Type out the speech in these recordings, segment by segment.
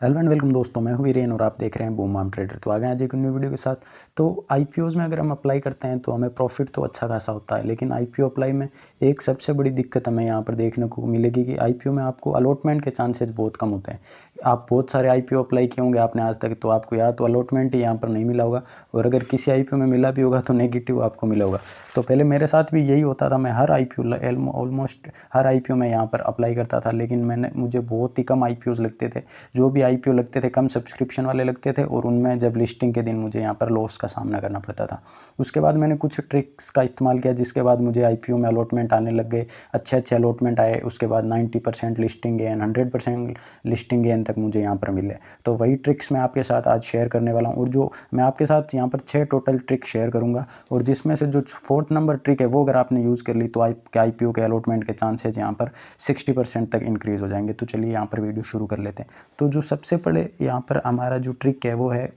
Hello and welcome दोस्तों, मैं हूं वीरेन और आप देख रहे हैं बूम आर्म ट्रेडर। तो आ गए आज एक न्यू वीडियो के साथ। तो आईपीओज़ में अगर हम अप्लाई करते हैं तो हमें प्रॉफिट तो अच्छा खासा होता है, लेकिन आईपीओ अप्लाई में एक सबसे बड़ी दिक्कत हमें यहाँ पर देखने को मिलेगी कि आईपीओ में आपको अलॉटमेंट के चांसेस बहुत कम होते हैं। आप बहुत सारे आईपीओ अप्लाई किए होंगे आपने आज तक, तो आपको या तो अलॉटमेंट ही यहाँ पर नहीं मिला होगा, और अगर किसी आईपीओ में मिला भी होगा तो नेगेटिव आपको मिला होगा। तो पहले मेरे साथ भी यही होता था, मैं हर आईपीओ ऑलमोस्ट हर आईपीओ में यहाँ पर अप्लाई करता था, लेकिन मुझे बहुत ही कम आईपीओज़ लगते थे। जो भी आईपीओ लगते थे कम सब्सक्रिप्शन वाले लगते थे, और उनमें जब लिस्टिंग के दिन मुझे यहाँ पर लॉस का सामना करना पड़ता था। उसके बाद मैंने कुछ ट्रिक्स का इस्तेमाल किया, जिसके बाद मुझे आईपीओ में अलॉटमेंट आने लग गए, अच्छे अच्छे अलॉटमेंट आए। उसके बाद 90% लिस्टिंग गेन, 100% लिस्टिंग गेन तक मुझे यहाँ पर मिले। तो वही ट्रिक्स मैं आपके साथ आज शेयर करने वाला हूँ, और जो मैं आपके साथ यहाँ पर 6 टोटल ट्रिक शेयर करूँगा, और जिसमें से जो 4th नंबर ट्रिक है वो अगर आपने यूज़ कर ली तो आईपीओ के अलॉटमेंट के चांसेस यहाँ पर 60% तक इंक्रीज़ हो जाएंगे। तो चलिए यहाँ पर वीडियो शुरू कर लेते हैं। तो जो सबसे पहले यहाँ पर हमारा जो ट्रिक है वो है,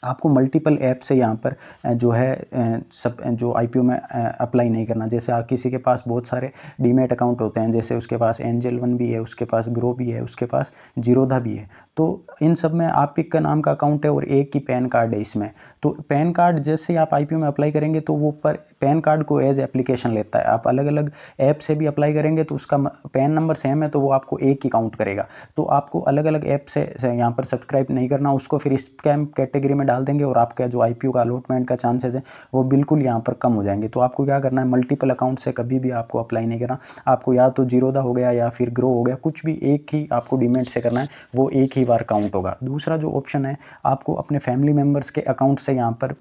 आपको मल्टीपल ऐप से यहाँ पर जो है सब जो आईपीओ में अप्लाई नहीं करना। जैसे आप किसी के पास बहुत सारे डीमेट अकाउंट होते हैं, जैसे उसके पास एंजल वन भी है, उसके पास ग्रो भी है, उसके पास जीरोधा भी है। तो इन सब में आप एक का नाम का अकाउंट है और एक ही पैन कार्ड है इसमें। तो पैन कार्ड जैसे ही आप आईपीओ में अप्लाई करेंगे तो वो पर पैन कार्ड को एज एप्लीकेशन लेता है। आप अलग अलग ऐप से भी अप्लाई करेंगे तो उसका पैन नंबर सेम है, तो वो आपको एक ही काउंट करेगा। तो आपको अलग अलग ऐप से यहाँ पर सब्सक्राइब नहीं करना, उसको फिर स्कैम कैटेगरी में डाल देंगे, और आपका जो आईपीओ का अलॉटमेंट का चांसेस है वो बिल्कुल यहाँ पर कम हो जाएंगे। तो आपको क्या करना है, मल्टीपल अकाउंट से कभी भी आपको अप्लाई नहीं करना। आपको या तो जीरोधा हो गया या फिर ग्रो हो गया, कुछ भी एक ही आपको डीमेट से करना है, वो एक ही बार काउंट होगा। दूसरा जो ऑप्शन है, आपको अपने फैमिली मेम्बर्स के अकाउंट से यहाँ पर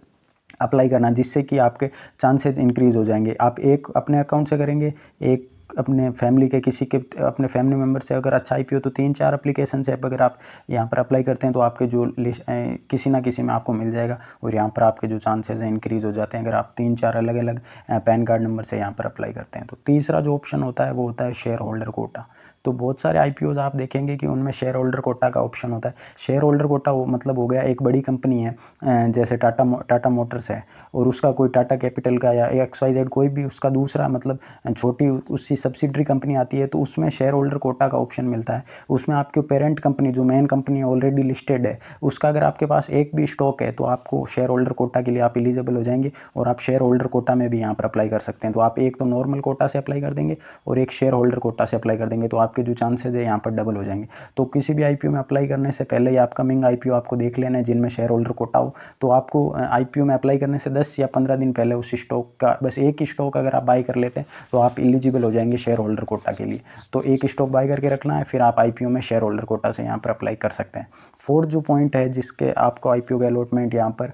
अप्लाई करना, जिससे कि आपके चांसेस इंक्रीज़ हो जाएंगे। आप एक अपने अकाउंट से करेंगे, एक अपने फैमिली के किसी के अपने फैमिली मेम्बर से अगर अच्छा आईपीओ, तो 3-4 एप्लीकेशन से अगर आप यहाँ पर अप्लाई करते हैं तो आपके जो किसी ना किसी में आपको मिल जाएगा, और यहाँ पर आपके जो चांसेस हैं इंक्रीज़ हो जाते हैं अगर आप 3-4 अलग अलग पैन कार्ड नंबर से यहाँ पर अप्लाई करते हैं। तो तीसरा जो ऑप्शन होता है वो होता है शेयर होल्डर कोटा। तो बहुत सारे आईपीओज आप देखेंगे कि उनमें शेयर होल्डर कोटा का ऑप्शन होता है। शेयर होल्डर कोटा वो मतलब हो गया, एक बड़ी कंपनी है जैसे टाटा मोटर्स है, और उसका कोई टाटा कैपिटल का या XYZ कोई भी उसका दूसरा मतलब छोटी उसकी सब्सिडरी कंपनी आती है, तो उसमें शेयर होल्डर कोटा का ऑप्शन मिलता है। उसमें आपके पेरेंट कंपनी जो मेन कंपनी ऑलरेडी लिस्टेड है, उसका अगर आपके पास एक भी स्टॉक है तो आपको शेयर होल्डर कोटा के लिए आप एलिजिबल हो जाएंगे, और आप शेयर होल्डर कोटा में भी यहाँ पर अप्लाई कर सकते हैं। तो आप एक तो नॉर्मल कोटा से अप्लाई कर देंगे और एक शेयर होल्डर कोटा से अप्लाई कर देंगे, तो आपके जो चांसेज है यहाँ पर डबल हो जाएंगे। तो किसी भी आईपीओ में अप्लाई करने से पहले या अपकमिंग आईपीओ आपको देख लेना है जिनमें शेयर होल्डर कोटा हो। तो आपको आईपीओ में अप्लाई करने से 10 या 15 दिन पहले उस स्टॉक का बस एक ही स्टॉक अगर आप बाई कर लेते हैं तो आप एलिजिबल हो जाएंगे शेयर होल्डर कोटा के लिए। तो एक स्टॉक बाई करके रखना है, फिर आप आईपीओ में शेयर होल्डर कोटा से यहाँ पर अप्लाई कर सकते हैं। फोर्थ जो पॉइंट है जिसके आपको आईपीओ का अलॉटमेंट यहाँ पर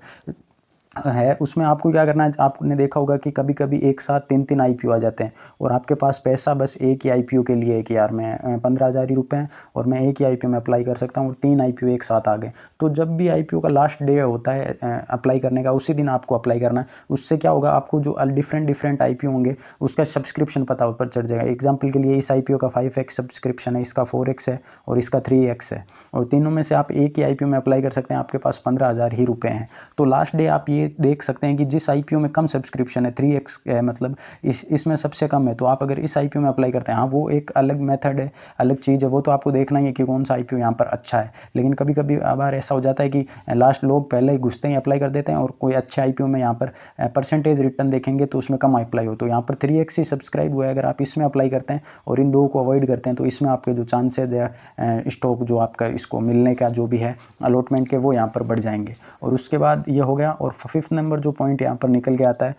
है, उसमें आपको क्या करना है, आपने देखा होगा कि कभी कभी एक साथ 3-3 आईपीओ आ जाते हैं, और आपके पास पैसा बस एक ही आईपीओ के लिए है कि यार मैं 15,000 ही रुपये हैं और मैं एक ही आईपीओ में अप्लाई कर सकता हूँ, और 3 आईपीओ एक साथ आ गए। तो जब भी आईपीओ का लास्ट डे होता है अप्लाई करने का, उसी दिन आपको अप्लाई करना है। उससे क्या होगा, आपको जो डिफरेंट आईपीओ होंगे उसका सब्सक्रिप्शन पता ऊपर चढ़ जाएगा। एग्जाम्पल के लिए इस आईपीओ का 5x सब्सक्रिप्शन है, इसका 4x है, और इसका 3x है, और तीनों में से आप एक ही आईपीओ में अप्लाई कर सकते हैं। आपके पास 15,000 ही रुपये हैं। तो लास्ट डे आप ये देख सकते हैं कि जिस आईपीओ में कम सब्सक्रिप्शन है, 3x है, मतलब इसमें सबसे कम है, तो आप अगर इस आईपीओ में अप्लाई करते हैं, हाँ वो एक अलग मेथड है, अलग चीज़ है, वो तो आपको देखना ही है कि कौन सा आईपीओ यहाँ पर अच्छा है। लेकिन कभी कभी बार ऐसा हो जाता है कि लास्ट लोग पहले ही घुसते ही अप्लाई कर देते हैं, और कोई अच्छे आईपीओ में यहाँ पर परसेंटेज रिटर्न देखेंगे तो उसमें कम अप्लाई हो। तो यहाँ पर 3x ही सब्सक्राइब हुआ है, अगर आप इसमें अप्लाई करते हैं और इन दो को अवॉइड करते हैं तो इसमें आपके जो चांसेज है स्टॉक जो आपका इसको मिलने का जो भी है अलॉटमेंट के, वो यहाँ पर बढ़ जाएंगे। और उसके बाद ये हो गया। और 5th नंबर जो पॉइंट यहाँ पर निकल के आता है,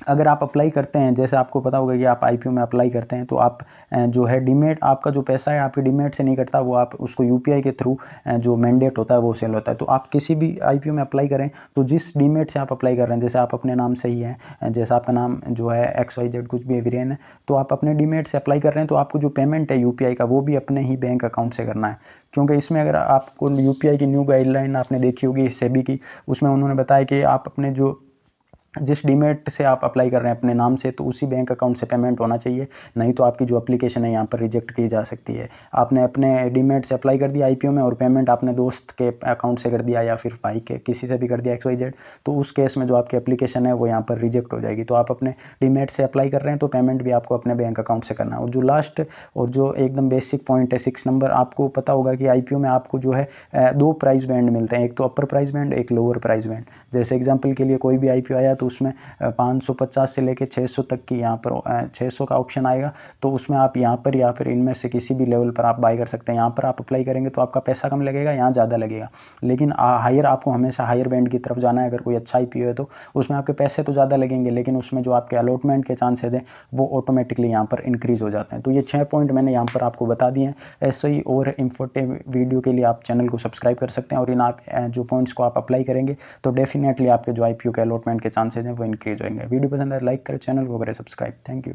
अगर आप अप्लाई करते हैं, जैसे आपको पता होगा कि आप आईपीओ में अप्लाई करते हैं, तो आप जो है डीमेट, आपका जो पैसा है आपके डीमेट से नहीं कटता, वो आप उसको यूपीआई के थ्रू जो मैंडेट होता है वो सेल होता है। तो आप किसी भी आईपीओ में अप्लाई करें तो जिस डीमेट से आप अप्लाई कर रहे हैं, जैसे आप अपने नाम से ही हैं, जैसे आपका नाम जो है XYZ कुछ भी वीरेन है, तो आप अपने डीमेट से अप्लाई कर रहे हैं, तो आपको जो पेमेंट है यूपीआई का वो भी अपने ही बैंक अकाउंट से करना है। क्योंकि इसमें अगर आपको यूपीआई की न्यू गाइडलाइन आपने देखी होगी सेबी की, उसमें उन्होंने बताया कि आप अपने जो जिस डीमैट से आप अप्लाई कर रहे हैं अपने नाम से, तो उसी बैंक अकाउंट से पेमेंट होना चाहिए, नहीं तो आपकी जो एप्लीकेशन है यहाँ पर रिजेक्ट की जा सकती है। आपने अपने डीमैट से अप्लाई कर दिया आईपीओ में और पेमेंट आपने दोस्त के अकाउंट से कर दिया या फिर भाई के किसी से भी कर दिया XYZ, तो उस केस में जो आपकी एप्लीकेशन है वो यहाँ पर रिजेक्ट हो जाएगी। तो आप अपने डीमैट से अप्लाई कर रहे हैं तो पेमेंट भी आपको अपने बैंक अकाउंट से करना है। और जो लास्ट और जो एकदम बेसिक पॉइंट है 6 नंबर, आपको पता होगा कि आईपीओ में आपको जो है 2 प्राइस बैंड मिलते हैं, एक तो अपर प्राइस बैंड, एक लोअर प्राइस बैंड। जैसे एग्जाम्पल के लिए कोई भी आईपीओ आया तो उसमें 550 से लेके 600 तक की यहाँ पर 600 का ऑप्शन आएगा, तो उसमें आप यहाँ पर या फिर इनमें से किसी भी लेवल पर आप बाय कर सकते हैं। यहाँ पर आप अप्लाई करेंगे तो आपका पैसा कम लगेगा, यहाँ ज़्यादा लगेगा, लेकिन हायर आपको हमेशा हायर बैंड की तरफ जाना है। अगर कोई अच्छा आईपीओ है तो उसमें आपके पैसे तो ज़्यादा लगेंगे, लेकिन उसमें जो आपके अलॉटमेंट के चांसेज हैं वो ऑटोमेटिकली यहाँ पर इंक्रीज़ हो जाते हैं। तो ये 6 पॉइंट मैंने यहाँ पर आपको बता दिए हैं। ऐसे ही और इंफॉर्मेटिव वीडियो के लिए आप चैनल को सब्सक्राइब कर सकते हैं, और इन आप जो पॉइंट्स को आप अप्लाई करेंगे तो डेफिनेटली आपके जो आईपीओ के अलॉटमेंट के चांसेज हैं वो इंक्रीज होंगे। वीडियो पसंद है लाइक करें, चैनल को करें सब्सक्राइब। Thank you.